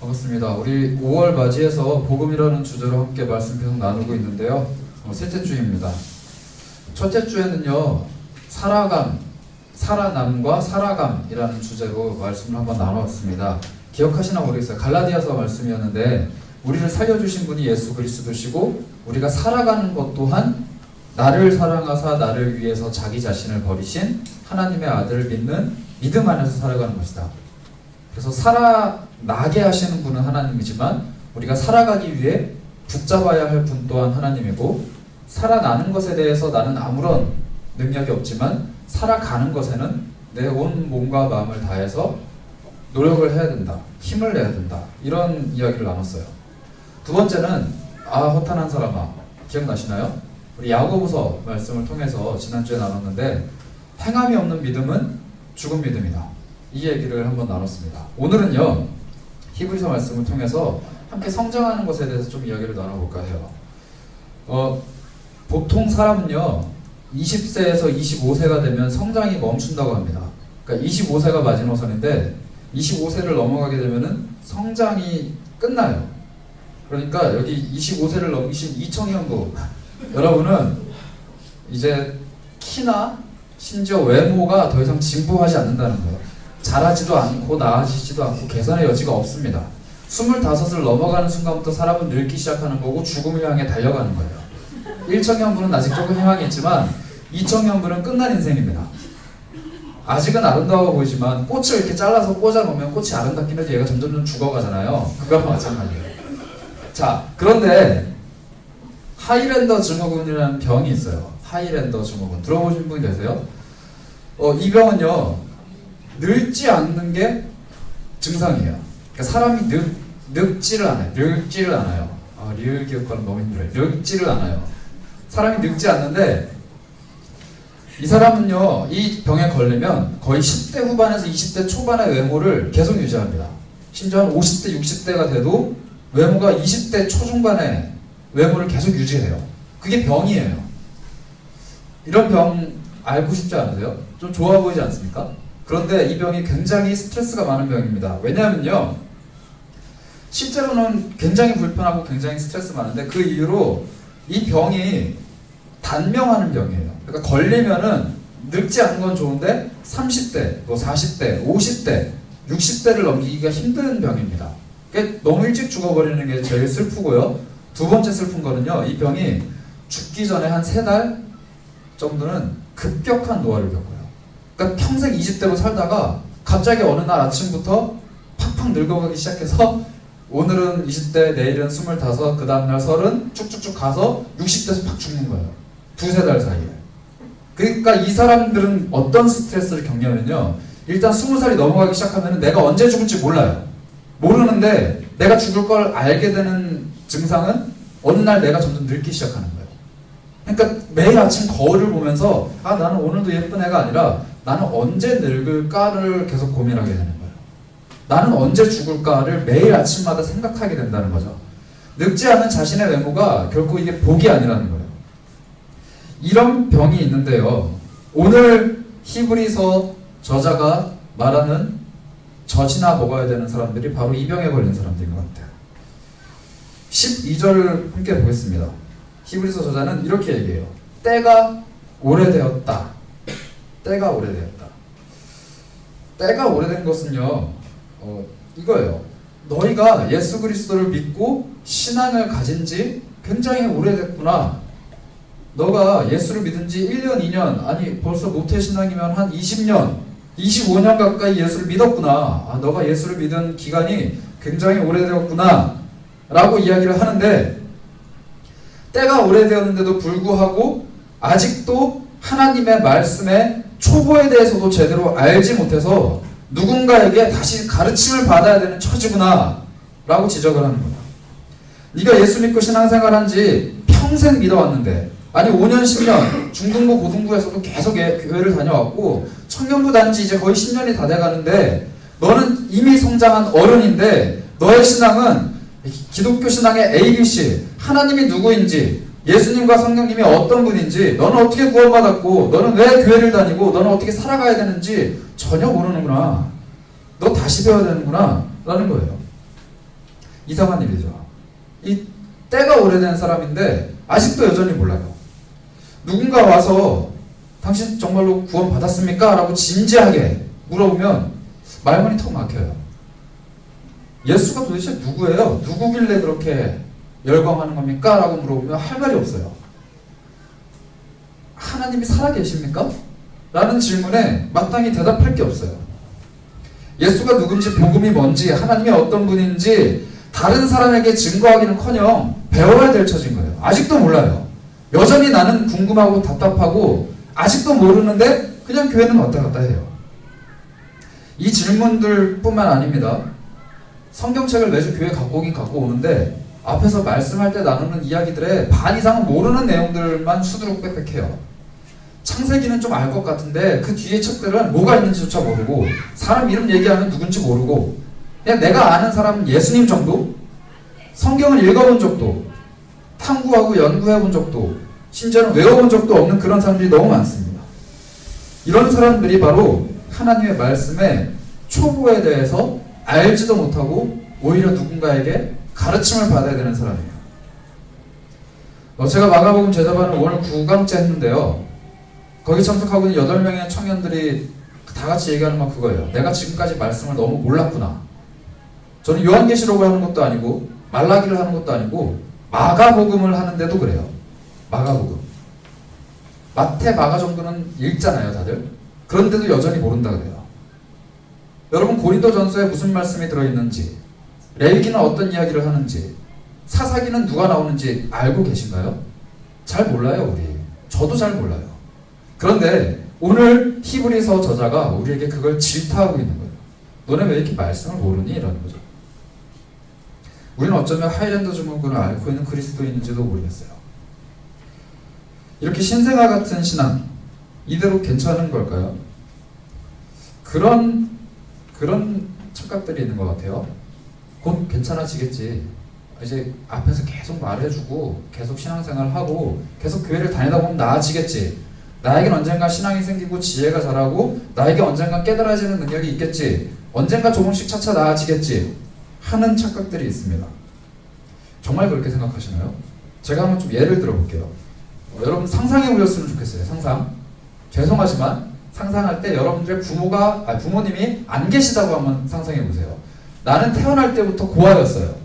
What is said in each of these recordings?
반갑습니다. 우리 5월 맞이해서 복음이라는 주제로 함께 말씀 계속 나누고 있는데요. 셋째 주입니다. 첫째 주에는요, 살아남과 살아감이라는 주제로 말씀을 한번 나눠봤습니다. 기억하시나 모르겠어요. 갈라디아서 말씀이었는데 우리를 살려주신 분이 예수 그리스도시고 우리가 살아가는 것 또한 나를 사랑하사 나를 위해서 자기 자신을 버리신 하나님의 아들을 믿는 믿음 안에서 살아가는 것이다. 그래서 살아나게 하시는 분은 하나님이지만 우리가 살아가기 위해 붙잡아야 할 분 또한 하나님이고, 살아나는 것에 대해서 나는 아무런 능력이 없지만 살아가는 것에는 내 온 몸과 마음을 다해서 노력을 해야 된다, 힘을 내야 된다, 이런 이야기를 나눴어요. 두 번째는 허탄한 사람아, 기억나시나요? 우리 야고보서 말씀을 통해서 지난주에 나눴는데 행함이 없는 믿음은 죽은 믿음이다, 이 얘기를 한번 나눴습니다. 오늘은요, 히브리서 말씀을 통해서 함께 성장하는 것에 대해서 좀 이야기를 나눠볼까 해요. 보통 사람은요 20세에서 25세가 되면 성장이 멈춘다고 합니다. 그러니까 25세가 마지노선인데 25세를 넘어가게 되면은 성장이 끝나요. 그러니까 여기 25세를 넘기신 이청년부 여러분은 이제 키나 심지어 외모가 더 이상 진보하지 않는다는 거예요. 자라지도 않고 나아지지도 않고 개선의 여지가 없습니다. 25을 넘어가는 순간부터 사람은 늙기 시작하는 거고 죽음을 향해 달려가는 거예요. 1청년부는 아직 조금 희망이 있지만 2청년부는 끝난 인생입니다. 아직은 아름다워 보이지만 꽃을 이렇게 잘라서 꽂아놓으면 꽃이 아름답긴 해도 얘가 점점 죽어가잖아요. 그거와 마찬가지예요. 자, 그런데 하이랜더 증후군이라는 병이 있어요. 하이랜더 증후군 들어보신 분 계세요? 이 병은요 늙지 않는 게 증상이에요. 그러니까 사람이 늙지를 않아요. 늙지를 않아요. 리을 기억하는 너무 힘들어요. 늙지를 않아요. 사람이 늙지 않는데 이 사람은요 이 병에 걸리면 거의 10대 후반에서 20대 초반의 외모를 계속 유지합니다. 심지어 한 50대 60대가 돼도 외모가 20대 초중반의 외모를 계속 유지해요. 그게 병이에요. 이런 병 알고 싶지 않으세요? 좀 좋아 보이지 않습니까? 그런데 이 병이 굉장히 스트레스가 많은 병입니다. 왜냐하면요 실제로는 굉장히 불편하고 굉장히 스트레스 많은데 그 이유로 이 병이 단명하는 병이에요. 그러니까 걸리면은 늙지 않은 건 좋은데 30대, 또 40대, 50대, 60대를 넘기기가 힘든 병입니다. 그러니까 너무 일찍 죽어버리는 게 제일 슬프고요. 두 번째 슬픈 거는요, 이 병이 죽기 전에 한 3달 정도는 급격한 노화를 겪어요. 그러니까 평생 20대로 살다가 갑자기 어느 날 아침부터 팍팍 늙어가기 시작해서 오늘은 20대, 내일은 25, 그 다음날 30, 쭉쭉쭉 가서 60대에서 팍 죽는 거예요. 2-3달 사이에. 그러니까 이 사람들은 어떤 스트레스를 겪냐면요, 일단 20살이 넘어가기 시작하면 내가 언제 죽을지 몰라요. 모르는데 내가 죽을 걸 알게 되는 증상은 어느 날 내가 점점 늙기 시작하는 거예요. 그러니까 매일 아침 거울을 보면서 나는 오늘도 예쁜 애가 아니라 나는 언제 늙을까를 계속 고민하게 되는 거예요. 나는 언제 죽을까를 매일 아침마다 생각하게 된다는 거죠. 늙지 않은 자신의 외모가 결코 이게 복이 아니라는 거예요. 이런 병이 있는데요, 오늘 히브리서 저자가 말하는 젖이나 먹어야 되는 사람들이 바로 이 병에 걸린 사람들인 것 같아요. 12절을 함께 보겠습니다. 히브리서 저자는 이렇게 얘기해요. 때가 오래되었다. 때가 오래되었다. 때가 오래된 것은요, 이거예요. 너희가 예수 그리스도를 믿고 신앙을 가진 지 굉장히 오래됐구나. 너가 예수를 믿은 지 1년, 2년, 아니 벌써 모태신앙이면 한 20년, 25년 가까이 예수를 믿었구나. 너가 예수를 믿은 기간이 굉장히 오래되었구나 라고 이야기를 하는데, 때가 오래되었는데도 불구하고 아직도 하나님의 말씀의 초보에 대해서도 제대로 알지 못해서 누군가에게 다시 가르침을 받아야 되는 처지구나 라고 지적을 하는 거다. 네가 예수 믿고 신앙생활한 지 평생 믿어왔는데, 아니 5년 10년 중등부 고등부에서도 계속 교회를 다녀왔고 청년부 다닌 지 이제 거의 10년이 다 돼가는데 너는 이미 성장한 어른인데 너의 신앙은 기독교 신앙의 ABC, 하나님이 누구인지, 예수님과 성령님이 어떤 분인지, 너는 어떻게 구원받았고, 너는 왜 교회를 다니고, 너는 어떻게 살아가야 되는지 전혀 모르는구나. 너 다시 배워야 되는구나 라는 거예요. 이상한 일이죠. 이 때가 오래된 사람인데 아직도 여전히 몰라요. 누군가 와서 당신 정말로 구원 받았습니까? 라고 진지하게 물어보면 말문이 턱 막혀요. 예수가 도대체 누구예요? 누구길래 그렇게 열광하는 겁니까? 라고 물어보면 할 말이 없어요. 하나님이 살아계십니까? 라는 질문에 마땅히 대답할 게 없어요. 예수가 누군지, 복음이 뭔지, 하나님이 어떤 분인지 다른 사람에게 증거하기는커녕 배워야 될 처진 거예요. 아직도 몰라요. 여전히 나는 궁금하고 답답하고 아직도 모르는데 그냥 교회는 왔다 갔다 해요. 이 질문들 뿐만 아닙니다. 성경책을 매주 교회 갖고 오긴 갖고 오는데 앞에서 말씀할 때 나누는 이야기들의 반 이상은 모르는 내용들만 수두룩 빽빽해요. 창세기는 좀 알 것 같은데 그 뒤에 책들은 뭐가 있는지조차 모르고 사람 이름 얘기하면 누군지 모르고 그냥 내가 아는 사람은 예수님 정도? 성경을 읽어본 적도 탐구하고 연구해본 적도 심지어는 외워본 적도 없는 그런 사람들이 너무 많습니다. 이런 사람들이 바로 하나님의 말씀의 초보에 대해서 알지도 못하고 오히려 누군가에게 가르침을 받아야 되는 사람이에요. 제가 마가복음 제자반을 오늘 9강째 했는데요. 거기 참석하고 있는 8명의 청년들이 다 같이 얘기하는 건 그거예요. 내가 지금까지 말씀을 너무 몰랐구나. 저는 요한계시록을 하는 것도 아니고 말라기를 하는 것도 아니고 마가복음을 하는데도 그래요. 마가복음. 마태, 마가 정도는 읽잖아요, 다들. 그런데도 여전히 모른다 그래요. 여러분, 고린도전서에 무슨 말씀이 들어있는지, 레위기는 어떤 이야기를 하는지, 사사기는 누가 나오는지 알고 계신가요? 잘 몰라요, 우리. 저도 잘 몰라요. 그런데 오늘 히브리서 저자가 우리에게 그걸 질타하고 있는 거예요. 너네 왜 이렇게 말씀을 모르니? 이러는 거죠. 우리는 어쩌면 하이랜드 증후군을 앓고 있는 그리스도인인지도 모르겠어요. 이렇게 신생아 같은 신앙, 이대로 괜찮은 걸까요? 그런 착각들이 있는 것 같아요. 곧 괜찮아지겠지. 이제 앞에서 계속 말해주고 계속 신앙생활하고 계속 교회를 다니다 보면 나아지겠지. 나에겐 언젠가 신앙이 생기고 지혜가 자라고 나에게 언젠가 깨달아지는 능력이 있겠지. 언젠가 조금씩 차차 나아지겠지 하는 착각들이 있습니다. 정말 그렇게 생각하시나요? 제가 한번 좀 예를 들어볼게요. 여러분 상상해 보셨으면 좋겠어요. 상상. 죄송하지만 상상할 때 여러분들의 부모님이 안 계시다고 한번 상상해 보세요. 나는 태어날 때부터 고아였어요.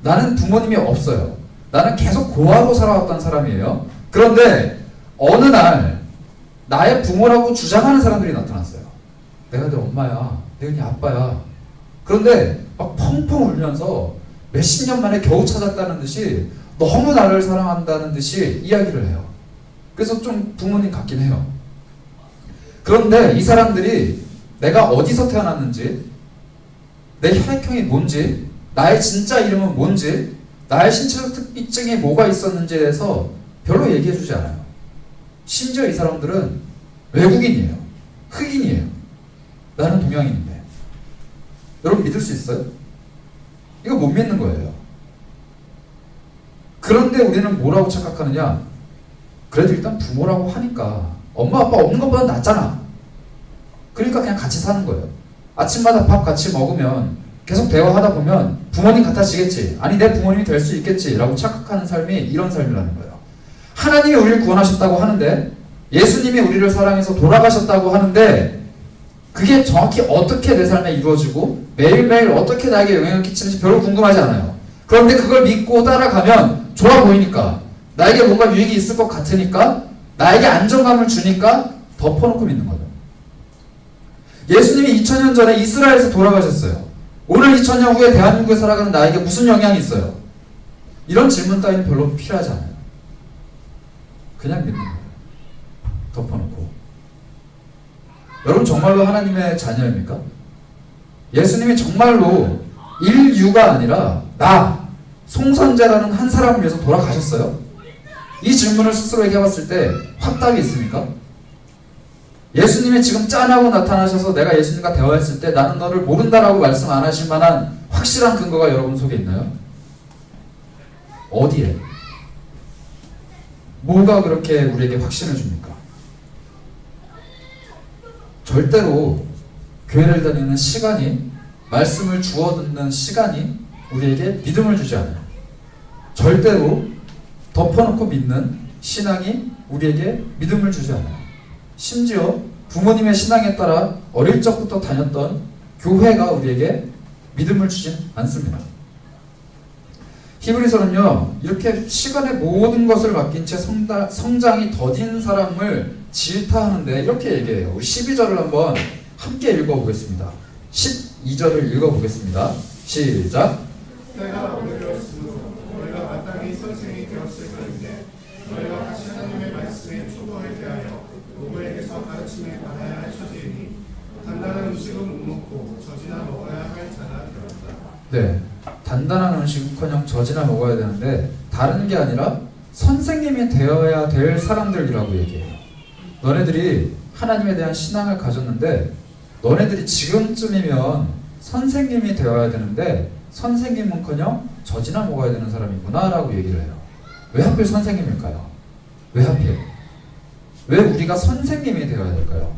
나는 부모님이 없어요. 나는 계속 고아로 살아왔던 사람이에요. 그런데 어느 날 나의 부모라고 주장하는 사람들이 나타났어요. 내가 네 엄마야. 내가 네 아빠야. 그런데 막 펑펑 울면서 몇십 년 만에 겨우 찾았다는 듯이 너무 나를 사랑한다는 듯이 이야기를 해요. 그래서 좀 부모님 같긴 해요. 그런데 이 사람들이 내가 어디서 태어났는지, 내 혈액형이 뭔지, 나의 진짜 이름은 뭔지, 나의 신체적 특이증이 뭐가 있었는지에 대해서 별로 얘기해주지 않아요. 심지어 이 사람들은 외국인이에요. 흑인이에요. 나는 동양인인데. 여러분 믿을 수 있어요? 이거 못 믿는 거예요. 그런데 우리는 뭐라고 착각하느냐? 그래도 일단 부모라고 하니까 엄마 아빠 없는 것보다 낫잖아. 그러니까 그냥 같이 사는 거예요. 아침마다 밥 같이 먹으면 계속 대화하다 보면 부모님 같아지겠지. 아니 내 부모님이 될 수 있겠지 라고 착각하는 삶이 이런 삶이라는 거예요. 하나님이 우리를 구원하셨다고 하는데, 예수님이 우리를 사랑해서 돌아가셨다고 하는데, 그게 정확히 어떻게 내 삶에 이루어지고 매일매일 어떻게 나에게 영향을 끼치는지 별로 궁금하지 않아요. 그런데 그걸 믿고 따라가면 좋아 보이니까, 나에게 뭔가 유익이 있을 것 같으니까, 나에게 안정감을 주니까 덮어놓고 믿는 거죠. 예수님이 2000년 전에 이스라엘에서 돌아가셨어요. 오늘 2000년 후에 대한민국에 살아가는 나에게 무슨 영향이 있어요? 이런 질문 따위는 별로 필요하지 않아요. 그냥 믿는 거예요. 덮어놓고. 여러분 정말로 하나님의 자녀입니까? 예수님이 정말로 인류가 아니라 나, 송선자라는 한 사람을 위해서 돌아가셨어요? 이 질문을 스스로에게 해봤을 때 확답이 있습니까? 예수님이 지금 짠하고 나타나셔서 내가 예수님과 대화했을 때 나는 너를 모른다라고 말씀 안 하실 만한 확실한 근거가 여러분 속에 있나요? 어디에? 뭐가 그렇게 우리에게 확신을 줍니까? 절대로 교회를 다니는 시간이, 말씀을 주워 듣는 시간이 우리에게 믿음을 주지 않아요. 절대로 덮어놓고 믿는 신앙이 우리에게 믿음을 주지 않아요. 심지어 부모님의 신앙에 따라 어릴 적부터 다녔던 교회가 우리에게 믿음을 주진 않습니다. 히브리서는요, 이렇게 시간의 모든 것을 맡긴 채 성장이 더딘 사람을 질타하는데 이렇게 얘기해요. 12절을 한번 함께 읽어보겠습니다. 12절을 읽어보겠습니다. 시작. 때가 오늘이었으므로 너희가 마땅히 선생이 되었을 터인데 너희가 다시 하나님의 말씀의 초보에 대하여 누구에게서 가르침에 받아야 할 처지이니 단단한 음식은 못 먹고 젖이나 먹어야 할 자가 되었다. 네, 단단한 음식은커녕 젖이나 먹어야 되는데 다른 게 아니라 선생님이 되어야 될 사람들이라고 얘기해요. 너네들이 하나님에 대한 신앙을 가졌는데 너네들이 지금쯤이면 선생님이 되어야 되는데 선생님은커녕 젖이나 먹어야 되는 사람이구나 라고 얘기를 해요. 왜 하필 선생님일까요? 왜 하필? 왜 우리가 선생님이 되어야 될까요?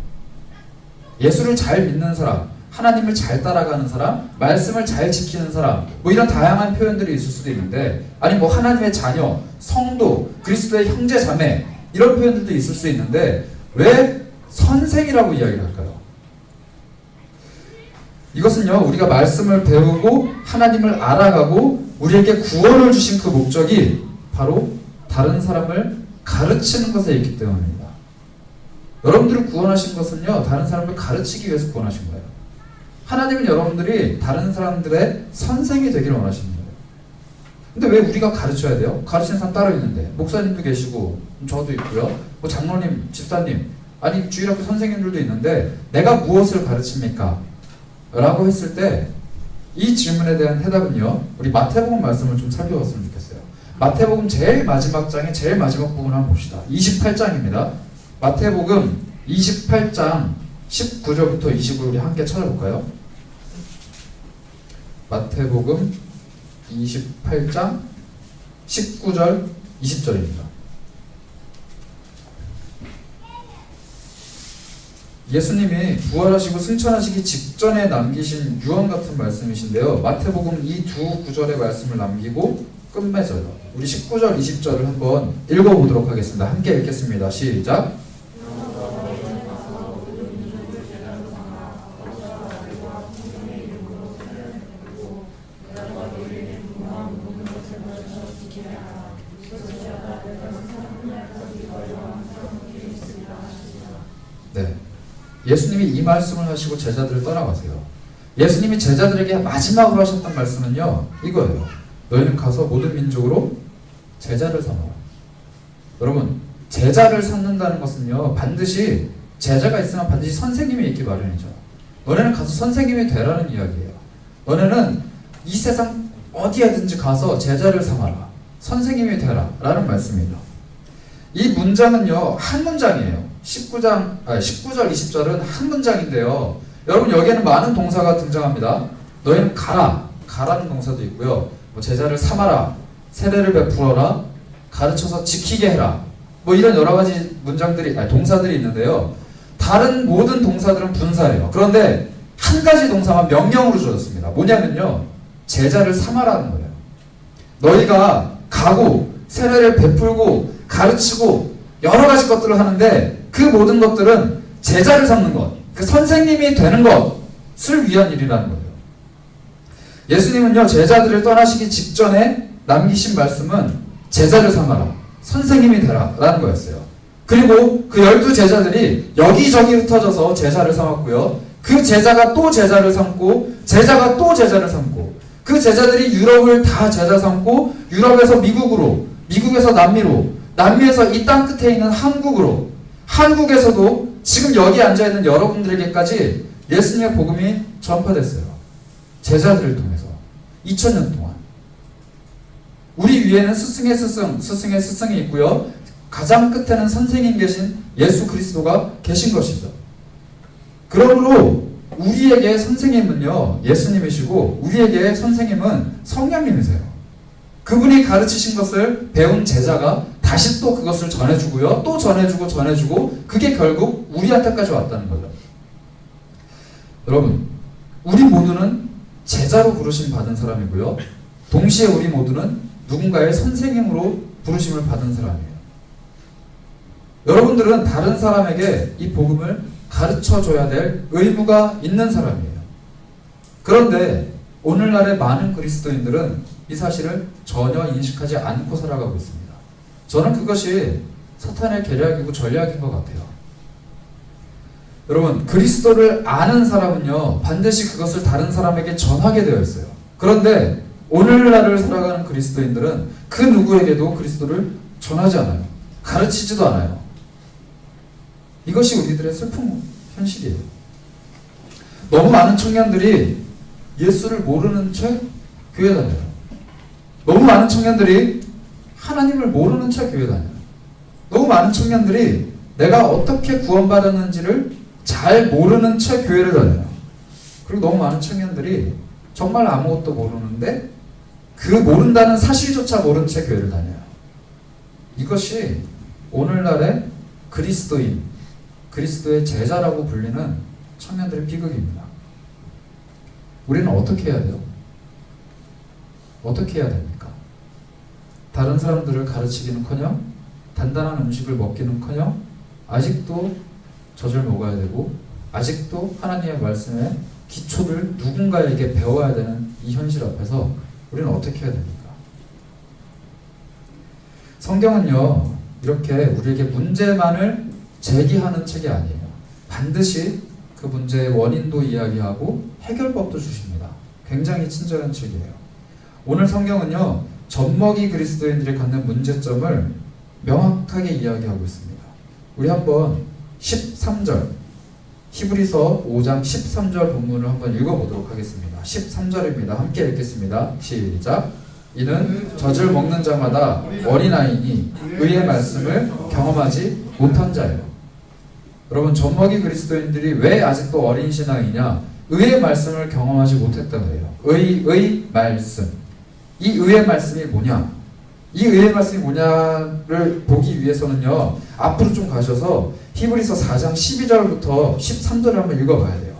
예수를 잘 믿는 사람, 하나님을 잘 따라가는 사람, 말씀을 잘 지키는 사람, 뭐 이런 다양한 표현들이 있을 수도 있는데, 아니 뭐 하나님의 자녀, 성도, 그리스도의 형제 자매 이런 표현들도 있을 수 있는데 왜 선생이라고 이야기를 할까요? 이것은요, 우리가 말씀을 배우고 하나님을 알아가고 우리에게 구원을 주신 그 목적이 바로 다른 사람을 가르치는 것에 있기 때문입니다. 여러분들을 구원하신 것은요, 다른 사람을 가르치기 위해서 구원하신 거예요. 하나님은 여러분들이 다른 사람들의 선생이 되기를 원하시는 거예요. 근데 왜 우리가 가르쳐야 돼요? 가르치는 사람 따로 있는데, 목사님도 계시고 저도 있고요, 뭐 장로님, 집사님, 아니 주일학교 선생님들도 있는데 내가 무엇을 가르칩니까? 라고 했을 때 이 질문에 대한 해답은요, 우리 마태복음 말씀을 좀 살펴봤으면 좋겠어요. 마태복음 제일 마지막 장의 제일 마지막 부분을 한번 봅시다. 28장입니다. 마태복음 28장 19절부터 20을 우리 함께 찾아볼까요? 마태복음 28장 19절 20절입니다. 예수님이 부활하시고 승천하시기 직전에 남기신 유언 같은 말씀이신데요. 마태복음 이 두 구절의 말씀을 남기고 끝맺어요. 우리 19절, 20절을 한번 읽어보도록 하겠습니다. 함께 읽겠습니다. 시작. 네. 예수님이 이 말씀을 하시고 제자들을 떠나가세요. 예수님이 제자들에게 마지막으로 하셨던 말씀은요, 이거예요. 너희는 가서 모든 민족으로 제자를 삼아라. 여러분, 제자를 삼는다는 것은요, 반드시 제자가 있으면 반드시 선생님이 있기 마련이죠. 너네는 가서 선생님이 되라는 이야기예요. 너네는 이 세상 어디에든지 가서 제자를 삼아라. 선생님이 되라. 라는 말씀이죠. 이 문장은요, 한 문장이에요. 19절, 20절은 한 문장인데요. 여러분, 여기에는 많은 동사가 등장합니다. 너희는 가라. 가라는 동사도 있고요. 뭐 제자를 삼아라. 세례를 베풀어라. 가르쳐서 지키게 해라. 뭐 이런 여러 가지 동사들이 있는데요. 다른 모든 동사들은 분사예요. 그런데 한 가지 동사만 명령으로 주어졌습니다. 뭐냐면요, 제자를 삼아라는 거예요. 너희가 가고 세례를 베풀고 가르치고 여러 가지 것들을 하는데 그 모든 것들은 제자를 삼는 것, 그 선생님이 되는 것을 위한 일이라는 거예요. 예수님은요, 제자들을 떠나시기 직전에 남기신 말씀은 제자를 삼아라, 선생님이 되라 라는 거였어요. 그리고 그 12제자들이 여기저기 흩어져서 제자를 삼았고요. 그 제자가 또 제자를 삼고 제자가 또 제자를 삼고 그 제자들이 유럽을 다 제자 삼고 유럽에서 미국으로, 미국에서 남미로, 남미에서 이 땅 끝에 있는 한국으로, 한국에서도 지금 여기 앉아있는 여러분들에게까지 예수님의 복음이 전파됐어요. 제자들을 통해서 2000년 동안. 우리 위에는 스승의 스승, 스승의 스승이 있고요. 가장 끝에는 선생님 계신 예수 그리스도가 계신 것이죠. 그러므로 우리에게 선생님은요, 예수님이시고 우리에게 선생님은 성령님이세요. 그분이 가르치신 것을 배운 제자가 다시 또 그것을 전해주고요. 또 전해주고 그게 결국 우리한테까지 왔다는 거죠. 여러분, 우리 모두는 제자로 부르심 받은 사람이고요. 동시에 우리 모두는 누군가의 선생님으로 부르심을 받은 사람이에요. 여러분들은 다른 사람에게 이 복음을 가르쳐줘야 될 의무가 있는 사람이에요. 그런데 오늘날의 많은 그리스도인들은 이 사실을 전혀 인식하지 않고 살아가고 있습니다. 저는 그것이 사탄의 계략이고 전략인 것 같아요. 여러분, 그리스도를 아는 사람은요, 반드시 그것을 다른 사람에게 전하게 되어 있어요. 그런데 오늘날을 살아가는 그리스도인들은 그 누구에게도 그리스도를 전하지 않아요. 가르치지도 않아요. 이것이 우리들의 슬픈 현실이에요. 너무 많은 청년들이 예수를 모르는 채 교회 다녀요. 너무 많은 청년들이 하나님을 모르는 채 교회 다녀요. 너무 많은 청년들이 내가 어떻게 구원받았는지를 잘 모르는 채 교회를 다녀요. 그리고 너무 많은 청년들이 정말 아무것도 모르는데 그 모른다는 사실조차 모른 채 교회를 다녀요. 이것이 오늘날의 그리스도인, 그리스도의 제자라고 불리는 청년들의 비극입니다. 우리는 어떻게 해야 돼요? 어떻게 해야 됩니까? 다른 사람들을 가르치기는커녕 단단한 음식을 먹기는커녕 아직도 젖을 먹어야 되고 아직도 하나님의 말씀의 기초를 누군가에게 배워야 되는 이 현실 앞에서 우리는 어떻게 해야 됩니까? 성경은요, 이렇게 우리에게 문제만을 제기하는 책이 아니에요. 반드시 그 문제의 원인도 이야기하고 해결법도 주십니다. 굉장히 친절한 책이에요. 오늘 성경은요, 젖먹이 그리스도인들이 갖는 문제점을 명확하게 이야기하고 있습니다. 우리 한번 13절, 히브리서 5장 13절 본문을 한번 읽어보도록 하겠습니다. 13절입니다. 함께 읽겠습니다. 시작. 이는 젖을 먹는 자마다 어린아이니 의의 말씀을 경험하지 못한 자예요. 여러분, 젖먹이 그리스도인들이 왜 아직도 어린 신앙이냐? 의의 말씀을 경험하지 못했다고 해요. 의의 말씀. 이 의의 말씀이 뭐냐? 이 의의 말씀이 뭐냐를 보기 위해서는요, 앞으로 좀 가셔서 히브리서 4장 12절부터 13절을 한번 읽어봐야 돼요.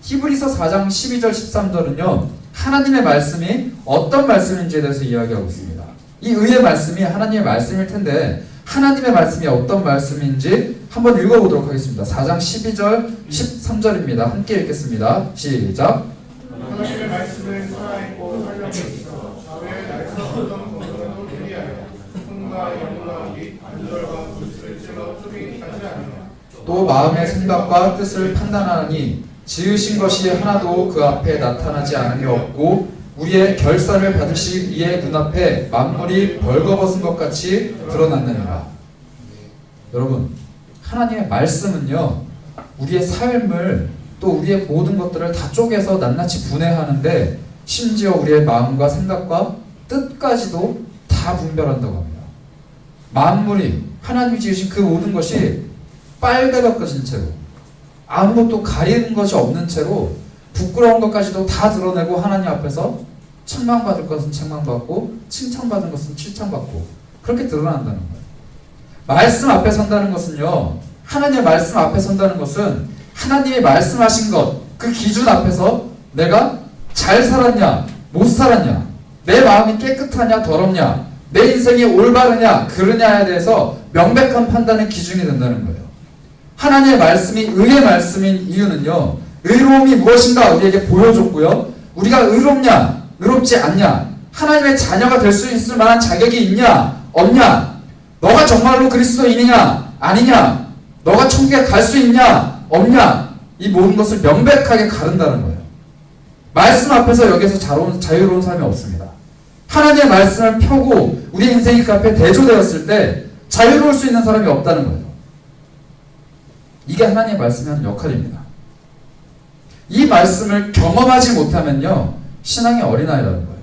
히브리서 4장 12절 13절은요, 하나님의 말씀이 어떤 말씀인지에 대해서 이야기하고 있습니다. 이 의의 말씀이 하나님의 말씀일 텐데 하나님의 말씀이 어떤 말씀인지 한번 읽어보도록 하겠습니다. 4장 12절 13절입니다. 함께 읽겠습니다. 시작. 하나님의 말씀은 살아있고 활력이 있어 좌우의 날선 어떤 공동도 되리하여 손과 영과 이 관절과 불술을 찔러 쪼개기 하지 않으며 또 마음의 생각과 뜻을 판단하니 지으신 것이 하나도 그 앞에 나타나지 않음이 없고 우리의 결사를 받으실 이의 눈앞에 만물이 벌거벗은 것 같이 드러났느니라. 여러분, 하나님의 말씀은요, 우리의 삶을 또 우리의 모든 것들을 다 쪼개서 낱낱이 분해하는데 심지어 우리의 마음과 생각과 뜻까지도 다 분별한다고 합니다. 만물이 하나님이 지으신 그 모든 것이 빨대가 꺼진 채로 아무것도 가리는 것이 없는 채로 부끄러운 것까지도 다 드러내고 하나님 앞에서 책망받을 것은 책망받고 칭찬받은 것은 칭찬받고 그렇게 드러난다는 거예요. 말씀 앞에 선다는 것은요, 하나님의 말씀 앞에 선다는 것은 하나님이 말씀하신 것, 그 기준 앞에서 내가 잘 살았냐 못 살았냐, 내 마음이 깨끗하냐 더럽냐, 내 인생이 올바르냐 그르냐에 대해서 명백한 판단의 기준이 된다는 거예요. 하나님의 말씀이 의의 말씀인 이유는요, 의로움이 무엇인가 우리에게 보여줬고요, 우리가 의롭냐 의롭지 않냐, 하나님의 자녀가 될 수 있을 만한 자격이 있냐 없냐, 너가 정말로 그리스도인이냐 아니냐, 너가 천국에 갈 수 있냐 없냐, 이 모든 것을 명백하게 가른다는 거예요. 말씀 앞에서 여기서 자유로운 삶이 없습니다. 하나님의 말씀을 펴고 우리 인생이 그 앞에 대조되었을 때 자유로울 수 있는 사람이 없다는 거예요. 이게 하나님의 말씀이 하는 역할입니다. 이 말씀을 경험하지 못하면요, 신앙의 어린아이라는 거예요.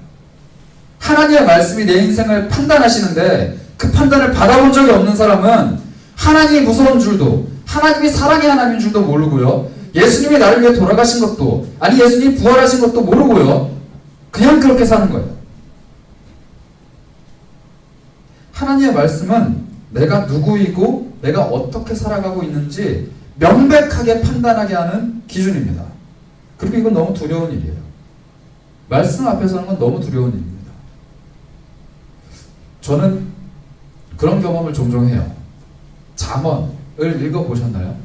하나님의 말씀이 내 인생을 판단하시는데 그 판단을 받아본 적이 없는 사람은 하나님이 무서운 줄도, 하나님이 사랑의 하나님인 줄도 모르고요, 예수님이 나를 위해 돌아가신 것도, 아니 예수님이 부활하신 것도 모르고요, 그냥 그렇게 사는 거예요. 하나님의 말씀은 내가 누구이고 내가 어떻게 살아가고 있는지 명백하게 판단하게 하는 기준입니다. 그리고 이건 너무 두려운 일이에요. 말씀 앞에 서는 건 너무 두려운 일입니다. 저는 그런 경험을 종종 해요. 잠언을 읽어보셨나요?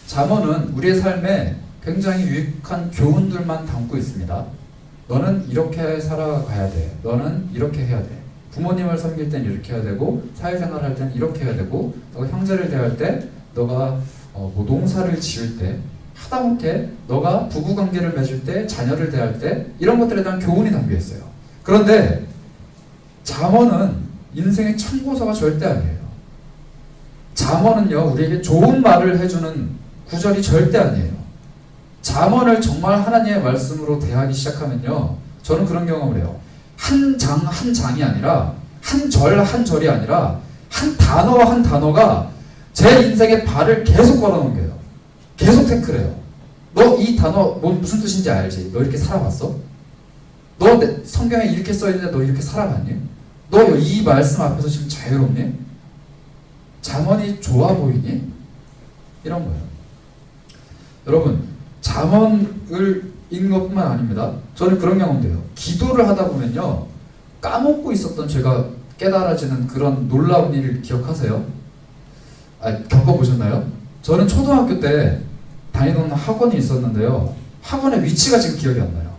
잠언은 우리의 삶에 굉장히 유익한 교훈들만 담고 있습니다. 너는 이렇게 살아가야 돼. 너는 이렇게 해야 돼. 부모님을 섬길 땐 이렇게 해야 되고, 사회생활 할 땐 이렇게 해야 되고, 너가 형제를 대할 때, 너가 뭐 농사를 지을 때, 하다못해 너가 부부관계를 맺을 때, 자녀를 대할 때, 이런 것들에 대한 교훈이 담겨 있어요. 그런데 잠언은 인생의 참고서가 절대 아니에요. 잠언은요, 우리에게 좋은 말을 해주는 구절이 절대 아니에요. 잠언을 정말 하나님의 말씀으로 대하기 시작하면요, 저는 그런 경험을 해요. 한 장 한 장이 아니라, 한 절 한 절이 아니라, 한 단어와 한 단어가 제 인생에 발을 계속 걸어넘겨요. 계속 태클해요. 너 이 단어 무슨 뜻인지 알지? 너 이렇게 살아봤어? 너 성경에 이렇게 써있는데 너 이렇게 살아봤니? 너 이 말씀 앞에서 지금 자유롭니? 잠언이 좋아 보이니? 이런 거예요. 여러분, 잠언을 읽는 것뿐만 아닙니다. 저는 그런 경험도 해요. 기도를 하다 보면요, 까먹고 있었던 제가 깨달아지는 그런 놀라운 일을 기억하세요? 겪어보셨나요? 저는 초등학교 때 다니던 학원이 있었는데요, 학원의 위치가 지금 기억이 안 나요.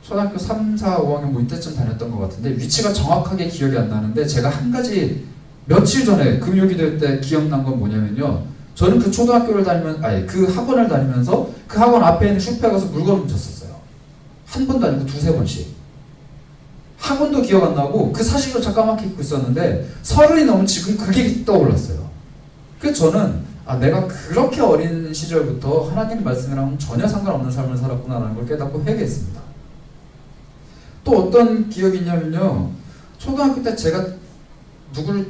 초등학교 3, 4, 5학년 뭐 이때쯤 다녔던 것 같은데 위치가 정확하게 기억이 안 나는데, 제가 한 가지 며칠 전에 금요기도 때 기억난 건 뭐냐면요, 저는 그 초등학교를 그 학원을 다니면서 그 학원 앞에 있는 슈퍼에 가서 물건을 훔쳤었어요. 한 번도 아니고 두세 번씩. 학원도 기억 안 나고 그 사실도 잠깐만 잊고 있었는데 30이 넘은 지금 그게 떠올랐어요. 그래서 저는 내가 그렇게 어린 시절부터 하나님 말씀이랑 전혀 상관없는 삶을 살았구나라는 걸 깨닫고 회개했습니다. 또 어떤 기억이 있냐면요, 초등학교 때 제가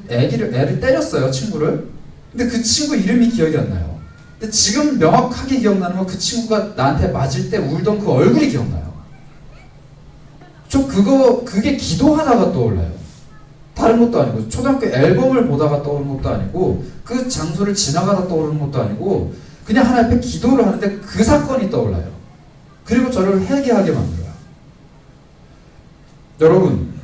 애를 때렸어요, 친구를. 근데 그 친구 이름이 기억이 안 나요. 근데 지금 명확하게 기억나는 건 그 친구가 나한테 맞을 때 울던 그 얼굴이 기억나요. 그게 기도하다가 떠올라요. 다른 것도 아니고, 초등학교 앨범을 보다가 떠오르는 것도 아니고, 그 장소를 지나가다 떠오르는 것도 아니고, 그냥 하나 앞에 기도를 하는데 그 사건이 떠올라요. 그리고 저를 회개하게 만들어요. 여러분,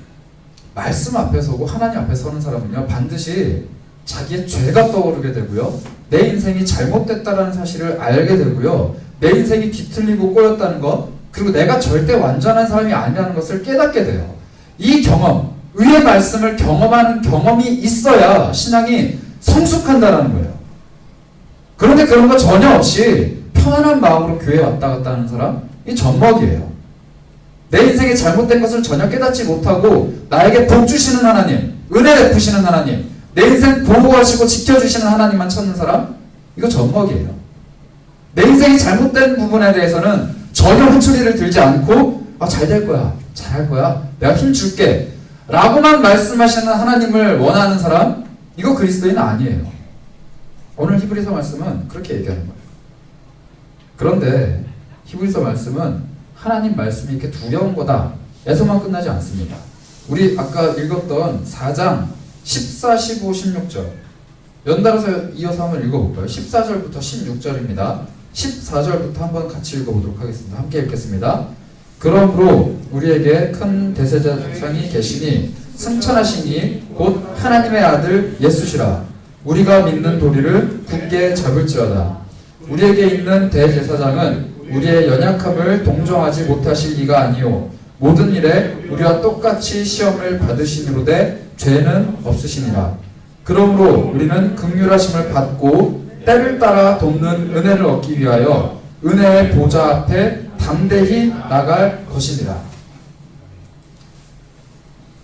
말씀 앞에 서고 하나님 앞에 서는 사람은요, 반드시 자기의 죄가 떠오르게 되고요, 내 인생이 잘못됐다는 사실을 알게 되고요, 내 인생이 뒤틀리고 꼬였다는 것, 그리고 내가 절대 완전한 사람이 아니라는 것을 깨닫게 돼요. 이 경험, 의의 말씀을 경험하는 경험이 있어야 신앙이 성숙한다는 거예요. 그런데 그런 거 전혀 없이 편안한 마음으로 교회에 왔다 갔다 하는 사람, 이 젖먹이에요. 내 인생에 잘못된 것을 전혀 깨닫지 못하고 나에게 복 주시는 하나님, 은혜 베푸시는 하나님, 내 인생 보호하시고 지켜주시는 하나님만 찾는 사람, 이거 젖먹이에요. 내 인생이 잘못된 부분에 대해서는 전혀 흔추리를 들지 않고 잘 될 거야, 잘할 거야, 내가 힘 줄게 라고만 말씀하시는 하나님을 원하는 사람, 이거 그리스도인 아니에요. 오늘 히브리서 말씀은 그렇게 얘기하는 거예요. 그런데 히브리서 말씀은 하나님 말씀이 이렇게 두려운 거다 에서만 끝나지 않습니다. 우리 아까 읽었던 4장 14, 15, 16절 연달아서 이어서 한번 읽어볼까요? 14절부터 16절입니다. 14절부터 한번 같이 읽어보도록 하겠습니다. 함께 읽겠습니다. 그러므로 우리에게 큰 대제사장이 계시니 승천하시니 곧 하나님의 아들 예수시라. 우리가 믿는 도리를 굳게 잡을지어다. 우리에게 있는 대제사장은 우리의 연약함을 동정하지 못하실 이가 아니요 모든 일에 우리와 똑같이 시험을 받으시니로되 죄는 없으시니라. 그러므로 우리는 긍휼하심을 받고 때를 따라 돕는 은혜를 얻기 위하여 은혜의 보좌 앞에 담대히 나갈 것이니라.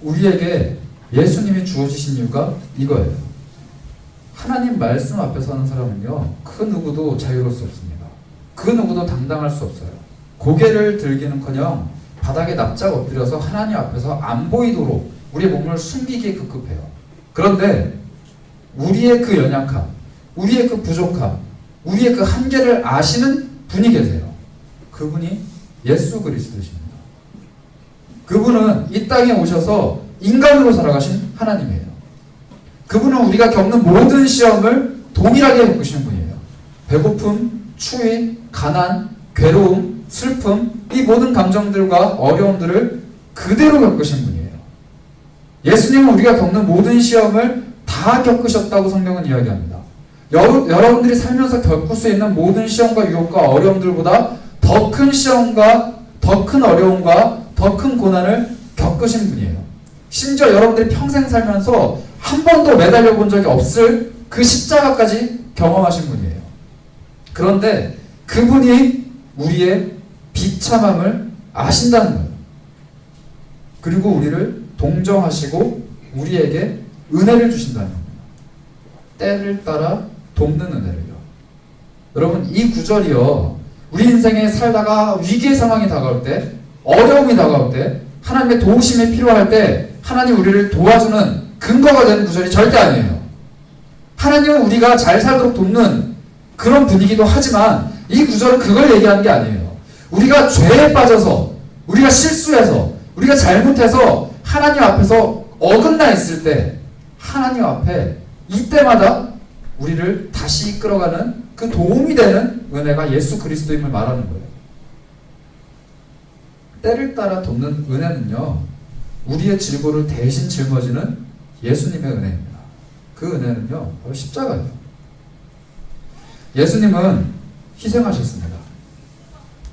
우리에게 예수님이 주어지신 이유가 이거예요. 하나님 말씀 앞에 서는 사람은요, 그 누구도 자유로울 수 없습니다. 그 누구도 당당할 수 없어요. 고개를 들기는커녕 바닥에 납작 엎드려서 하나님 앞에서 안 보이도록 우리의 몸을 숨기기에 급급해요. 그런데 우리의 그 연약함, 우리의 그 부족함, 우리의 그 한계를 아시는 분이 계세요. 그분이 예수 그리스도십니다. 그분은 이 땅에 오셔서 인간으로 살아가신 하나님이에요. 그분은 우리가 겪는 모든 시험을 동일하게 겪으시는 분이에요. 배고픔, 추위, 가난, 괴로움, 슬픔, 이 모든 감정들과 어려움들을 그대로 겪으신 분이에요. 예수님은 우리가 겪는 모든 시험을 다 겪으셨다고 성경은 이야기합니다. 여러분들이 살면서 겪을 수 있는 모든 시험과 유혹과 어려움들보다 더 큰 시험과 더 큰 어려움과 더 큰 고난을 겪으신 분이에요. 심지어 여러분들이 평생 살면서 한 번도 매달려 본 적이 없을 그 십자가까지 경험하신 분이에요. 그런데 그분이 우리의 비참함을 아신다는 거예요. 그리고 우리를 동정하시고 우리에게 은혜를 주신다는 겁니다. 때를 따라 돕는 은혜를요. 여러분, 이 구절이요, 우리 인생에 살다가 위기의 상황이 다가올 때, 어려움이 다가올 때, 하나님의 도우심이 필요할 때 하나님 우리를 도와주는 근거가 되는 구절이 절대 아니에요. 하나님은 우리가 잘 살도록 돕는 그런 분이기도 하지만 이 구절은 그걸 얘기하는 게 아니에요. 우리가 죄에 빠져서, 우리가 실수해서, 우리가 잘못해서 하나님 앞에서 어긋나 있을 때 하나님 앞에 이때마다 우리를 다시 이끌어가는 그 도움이 되는 은혜가 예수 그리스도임을 말하는 거예요. 때를 따라 돕는 은혜는요, 우리의 질고를 대신 짊어지는 예수님의 은혜입니다. 그 은혜는요, 바로 십자가예요. 예수님은 희생하셨습니다.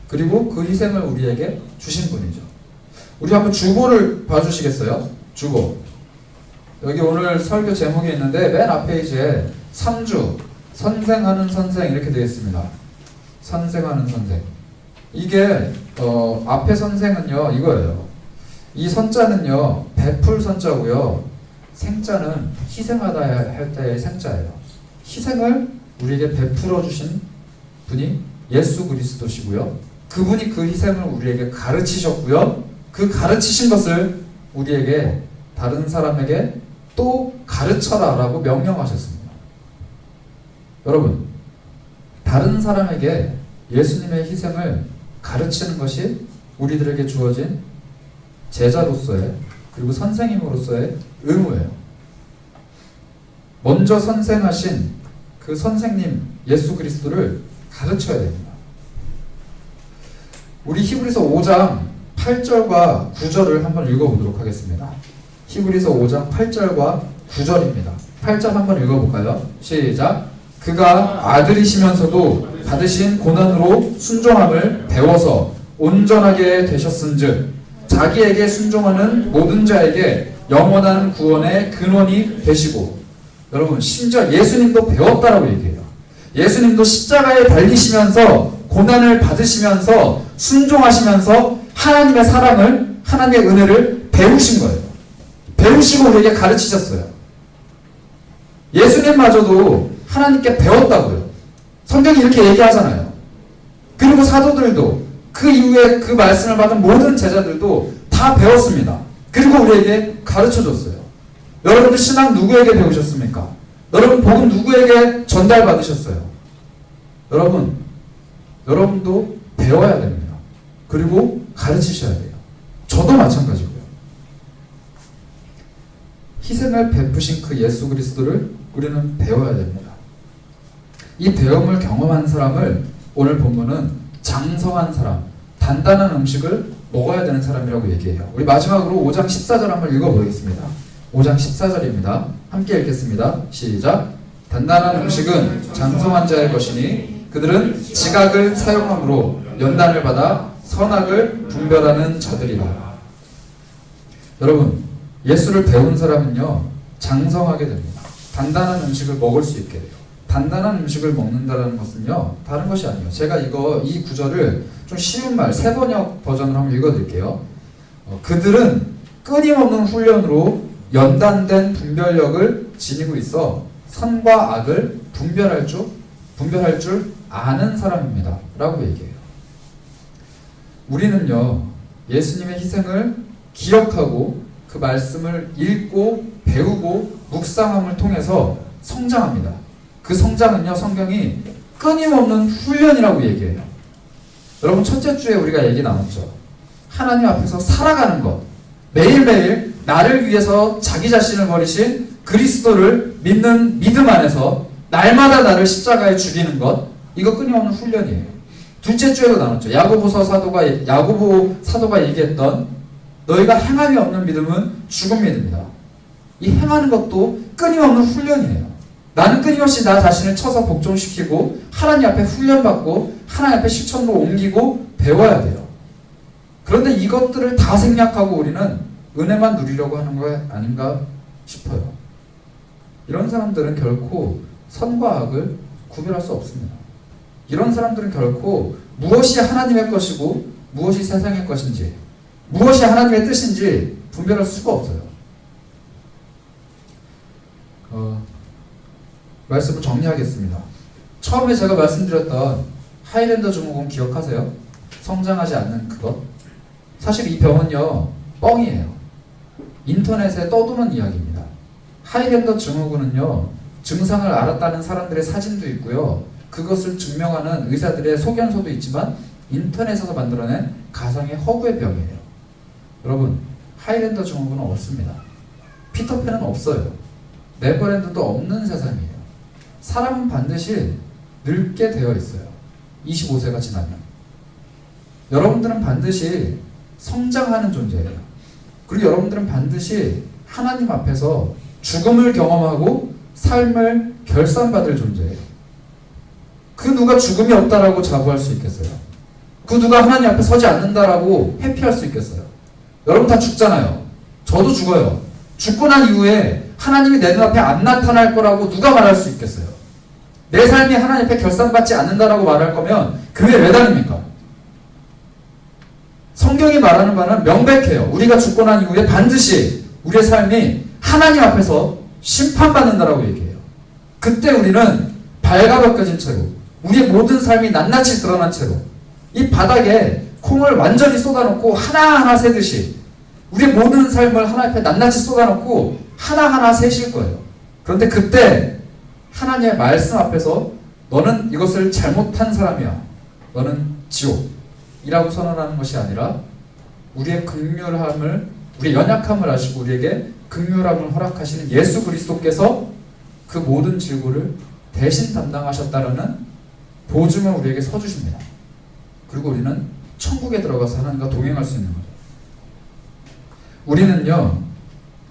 그리고 그 희생을 우리에게 주신 분이죠. 우리 한번 주보를 봐주시겠어요? 주보. 여기 오늘 설교 제목이 있는데 맨 앞 페이지에 3주 선생하는 선생 이렇게 되어 있습니다. 선생하는 선생. 이게 앞에 선생은요 이거예요. 이 선자는요 베풀 선자고요. 생자는 희생하다 할 때의 생자예요. 희생을 우리에게 베풀어 주신 분이 예수 그리스도시고요. 그분이 그 희생을 우리에게 가르치셨고요. 그 가르치신 것을 우리에게 다른 사람에게 또 가르쳐라 라고 명령하셨습니다. 여러분, 다른 사람에게 예수님의 희생을 가르치는 것이 우리들에게 주어진 제자로서의 그리고 선생님으로서의 의무예요. 먼저 선생하신 그 선생님 예수 그리스도를 가르쳐야 됩니다. 우리 히브리서 5장 8절과 9절을 한번 읽어보도록 하겠습니다. 히브리서 5장 8절과 9절입니다. 8절 한번 읽어볼까요? 시작. 그가 아들이시면서도 받으신 고난으로 순종함을 배워서 온전하게 되셨은즉 자기에게 순종하는 모든 자에게 영원한 구원의 근원이 되시고, 여러분 심지어 예수님도 배웠다라고 얘기해요. 예수님도 십자가에 달리시면서 고난을 받으시면서 순종하시면서 하나님의 사랑을, 하나님의 은혜를 배우신 거예요. 배우시고 우리에게 가르치셨어요. 예수님마저도 하나님께 배웠다고요. 성경이 이렇게 얘기하잖아요. 그리고 사도들도 그 이후에 그 말씀을 받은 모든 제자들도 다 배웠습니다. 그리고 우리에게 가르쳐줬어요. 여러분들 신앙 누구에게 배우셨습니까? 여러분 복음 누구에게 전달받으셨어요? 여러분도 배워야 됩니다. 그리고 가르치셔야 돼요. 저도 마찬가지고요. 희생을 베푸신 그 예수 그리스도를 우리는 배워야 됩니다. 이 배움을 경험한 사람을 오늘 본문은 장성한 사람, 단단한 음식을 먹어야 되는 사람이라고 얘기해요. 우리 마지막으로 5장 14절 한번 읽어보겠습니다. 5장 14절입니다. 함께 읽겠습니다. 시작. 단단한 음식은 장성한 자의 것이니 그들은 지각을 사용함으로 연단을 받아 선악을 분별하는 자들이라. 여러분, 예수를 배운 사람은요 장성하게 됩니다. 단단한 음식을 먹을 수 있게 돼요. 단단한 음식을 먹는다는 것은요 다른 것이 아니에요. 제가 이 구절을 좀 쉬운 말 세번역 버전으로 한번 읽어드릴게요. 그들은 끊임없는 훈련으로 연단된 분별력을 지니고 있어 선과 악을 분별할 줄 아는 사람입니다 라고 얘기해요. 우리는요 예수님의 희생을 기억하고 그 말씀을 읽고 배우고 묵상함을 통해서 성장합니다. 그 성장은요 성경이 끊임없는 훈련이라고 얘기해요. 여러분 첫째 주에 우리가 얘기 나눴죠. 하나님 앞에서 살아가는 것, 매일매일 나를 위해서 자기 자신을 버리신 그리스도를 믿는 믿음 안에서 날마다 나를 십자가에 죽이는 것, 이거 끊임없는 훈련이에요. 둘째 주에도 나눴죠. 야고보 사도가 얘기했던 너희가 행함이 없는 믿음은 죽은 믿음이다. 이 행하는 것도 끊임없는 훈련이에요. 나는 끊임없이 나 자신을 쳐서 복종시키고 하나님 앞에 훈련받고 하나님 앞에 실천으로 옮기고 배워야 돼요. 그런데 이것들을 다 생략하고 우리는 은혜만 누리려고 하는 거 아닌가 싶어요. 이런 사람들은 결코 선과 악을 구별할 수 없습니다. 이런 사람들은 결코 무엇이 하나님의 것이고 무엇이 세상의 것인지, 무엇이 하나님의 뜻인지 분별할 수가 없어요. 말씀을 정리하겠습니다. 처음에 제가 말씀드렸던 하이랜더 증후군 기억하세요? 성장하지 않는 그것? 사실 이 병은요, 뻥이에요. 인터넷에 떠도는 이야기입니다. 하이랜더 증후군은요, 증상을 알았다는 사람들의 사진도 있고요, 그것을 증명하는 의사들의 소견서도 있지만 인터넷에서 만들어낸 가상의 허구의 병이에요. 여러분, 하이랜더 증후군은 없습니다. 피터팬은 없어요. 네버랜드도 없는 세상이에요. 사람은 반드시 늙게 되어 있어요. 25세가 지나면. 여러분들은 반드시 성장하는 존재예요. 그리고 여러분들은 반드시 하나님 앞에서 죽음을 경험하고 삶을 결산받을 존재예요. 그 누가 죽음이 없다라고 자부할 수 있겠어요? 그 누가 하나님 앞에 서지 않는다라고 회피할 수 있겠어요? 여러분 다 죽잖아요. 저도 죽어요. 죽고 난 이후에 하나님이 내 눈앞에 안 나타날 거라고 누가 말할 수 있겠어요? 내 삶이 하나님 앞에 결산받지 않는다라고 말할 거면 교회에 왜 다닙니까? 성경이 말하는 바는 명백해요. 우리가 죽고 난 이후에 반드시 우리의 삶이 하나님 앞에서 심판받는다라고 얘기해요. 그때 우리는 발가벗겨진 채로, 우리의 모든 삶이 낱낱이 드러난 채로 이 바닥에 콩을 완전히 쏟아놓고 하나하나 세듯이 우리의 모든 삶을 하나님 앞에 낱낱이 쏟아놓고 하나하나 세실 거예요. 그런데 그때 하나님의 말씀 앞에서 너는 이것을 잘못한 사람이야, 너는 지옥이라고 선언하는 것이 아니라 우리의 긍휼함을, 우리의 연약함을 아시고 우리에게 긍휼함을 허락하시는 예수 그리스도께서 그 모든 질고를 대신 담당하셨다라는 보증을 우리에게 서주십니다. 그리고 우리는 천국에 들어가서 하나님과 동행할 수 있는 거죠. 우리는요,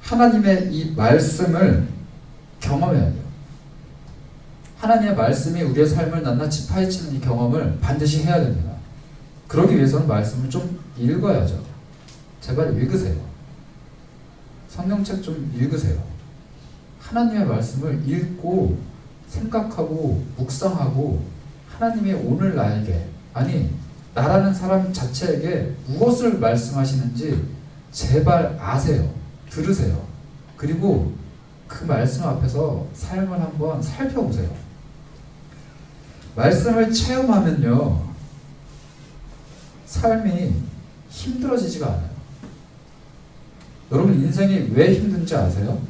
하나님의 이 말씀을 경험해야 돼요. 하나님의 말씀이 우리의 삶을 낱낱이 파헤치는 이 경험을 반드시 해야 됩니다. 그러기 위해서는 말씀을 좀 읽어야죠. 제발 읽으세요. 성경책 좀 읽으세요. 하나님의 말씀을 읽고 생각하고 묵상하고 하나님의 오늘 나에게, 아니 나라는 사람 자체에게 무엇을 말씀하시는지 제발 아세요. 들으세요. 그리고 그 말씀 앞에서 삶을 한번 살펴보세요. 말씀을 체험하면요, 삶이 힘들어지지가 않아요. 여러분 인생이 왜 힘든지 아세요?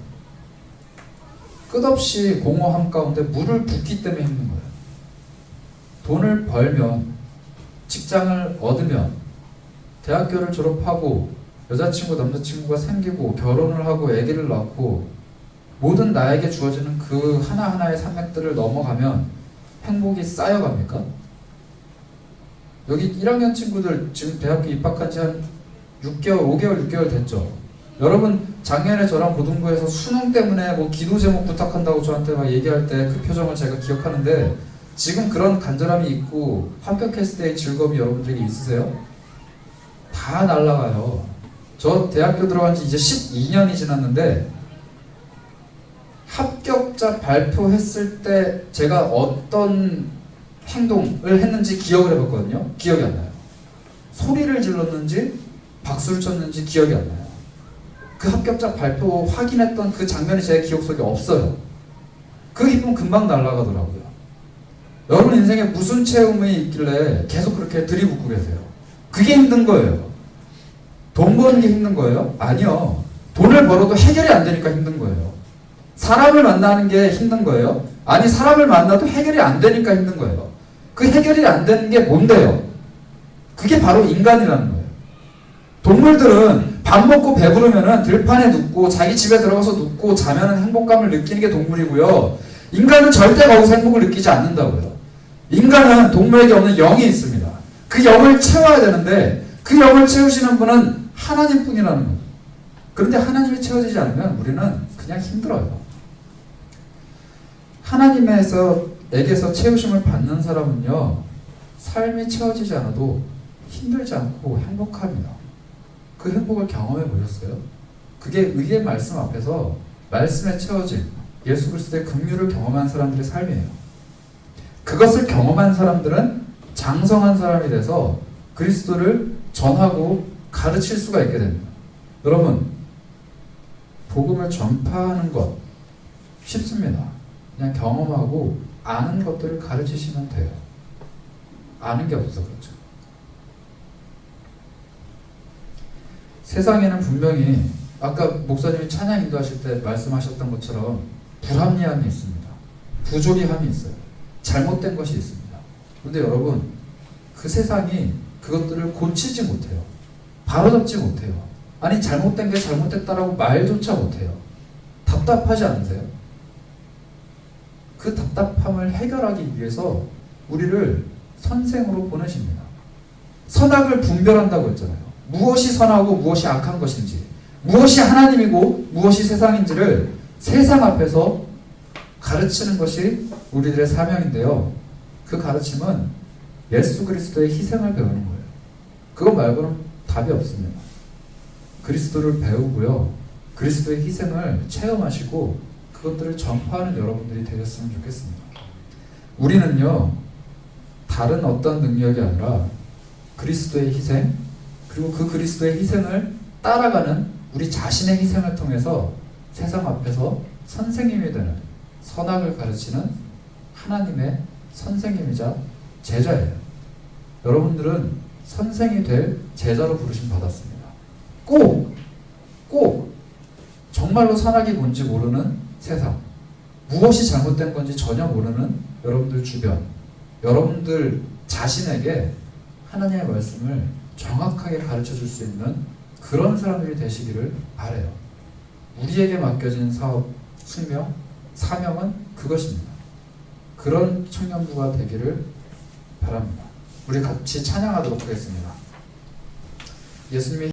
끝없이 공허함 가운데 물을 붓기 때문에 힘든 거예요. 돈을 벌면, 직장을 얻으면, 대학교를 졸업하고 여자친구, 남자친구가 생기고 결혼을 하고 아기를 낳고 모든 나에게 주어지는 그 하나하나의 산맥들을 넘어가면 행복이 쌓여갑니까? 여기 1학년 친구들 지금 대학교 입학한 지 한 6개월 됐죠? 여러분 작년에 저랑 고등부에서 수능 때문에 뭐 기도 제목 부탁한다고 저한테 막 얘기할 때 그 표정을 제가 기억하는데 지금 그런 간절함이 있고 합격했을 때의 즐거움이 여러분들에게 있으세요? 다 날아가요. 저 대학교 들어간 지 이제 12년이 지났는데 합격자 발표했을 때 제가 어떤 행동을 했는지 기억을 해봤거든요. 기억이 안 나요. 소리를 질렀는지 박수를 쳤는지 기억이 안 나요. 그 합격자 발표 확인했던 그 장면이 제 기억 속에 없어요. 그 기분 금방 날아가더라고요. 여러분 인생에 무슨 체험이 있길래 계속 그렇게 들이붓고 계세요? 그게 힘든 거예요. 돈 버는 게 힘든 거예요? 아니요. 돈을 벌어도 해결이 안 되니까 힘든 거예요. 사람을 만나는 게 힘든 거예요? 아니, 사람을 만나도 해결이 안 되니까 힘든 거예요. 그 해결이 안 되는 게 뭔데요? 그게 바로 인간이라는 거예요. 동물들은 밥 먹고 배부르면은 들판에 눕고 자기 집에 들어가서 눕고 자면은 행복감을 느끼는 게 동물이고요. 인간은 절대 거기서 행복을 느끼지 않는다고요. 인간은 동물에게 없는 영이 있습니다. 그 영을 채워야 되는데 그 영을 채우시는 분은 하나님뿐이라는 거예요. 그런데 하나님이 채워지지 않으면 우리는 그냥 힘들어요. 하나님에게서 채우심을 받는 사람은요, 삶이 채워지지 않아도 힘들지 않고 행복합니다. 그 행복을 경험해 보셨어요? 그게 의의 말씀 앞에서 말씀에 채워진 예수 그리스도의 긍휼을 경험한 사람들의 삶이에요. 그것을 경험한 사람들은 장성한 사람이 돼서 그리스도를 전하고 가르칠 수가 있게 됩니다. 여러분, 복음을 전파하는 것 쉽습니다. 그냥 경험하고 아는 것들을 가르치시면 돼요. 아는 게 없어서 그렇죠. 세상에는 분명히 아까 목사님이 찬양 인도하실 때 말씀하셨던 것처럼 불합리함이 있습니다. 부조리함이 있어요. 잘못된 것이 있습니다. 그런데 여러분, 그 세상이 그것들을 고치지 못해요. 바로잡지 못해요. 아니, 잘못된 게 잘못됐다라고 말조차 못해요. 답답하지 않으세요? 그 답답함을 해결하기 위해서 우리를 선생으로 보내십니다. 선악을 분별한다고 했잖아요. 무엇이 선하고 무엇이 악한 것인지, 무엇이 하나님이고 무엇이 세상인지를 세상 앞에서 가르치는 것이 우리들의 사명인데요. 그 가르침은 예수 그리스도의 희생을 배우는 거예요. 그거 말고는 답이 없습니다. 그리스도를 배우고요, 그리스도의 희생을 체험하시고 그것들을 전파하는 여러분들이 되셨으면 좋겠습니다. 우리는요, 다른 어떤 능력이 아니라 그리스도의 희생, 그리고 그 그리스도의 희생을 따라가는 우리 자신의 희생을 통해서 세상 앞에서 선생님이 되는, 선악을 가르치는 하나님의 선생님이자 제자예요. 여러분들은 선생이 될 제자로 부르심 받았습니다. 꼭 정말로 선악이 뭔지 모르는 세상, 무엇이 잘못된 건지 전혀 모르는 여러분들 주변, 여러분들 자신에게 하나님의 말씀을 정확하게 가르쳐 줄 수 있는 그런 사람들이 되시기를 바라요. 우리에게 맡겨진 사업, 숙명, 사명은 그것입니다. 그런 청년부가 되기를 바랍니다. 우리 같이 찬양하도록 하겠습니다. 예수님이